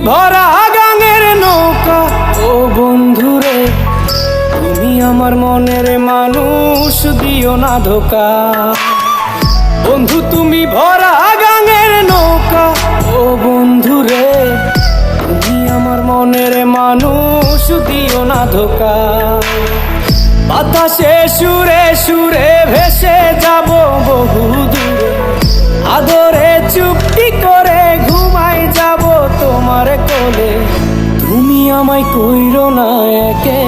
ভরা গাঙের নৌকা ও বন্ধুরে, তুমি আমার মনের মানুষ, দিও না ধোকা। বন্ধু তুমি ভরা গাঙের নৌকা ও বন্ধুরে, তুমি আমার মনের মানুষ, দিও না ধোকা। বাতাসে সুরে সুরে ভেসে যাব বহু দূরে, আদরে চুপটি করে ঘুমাই যাব তোমার কোলে। তুমি আমায় কইরো না একে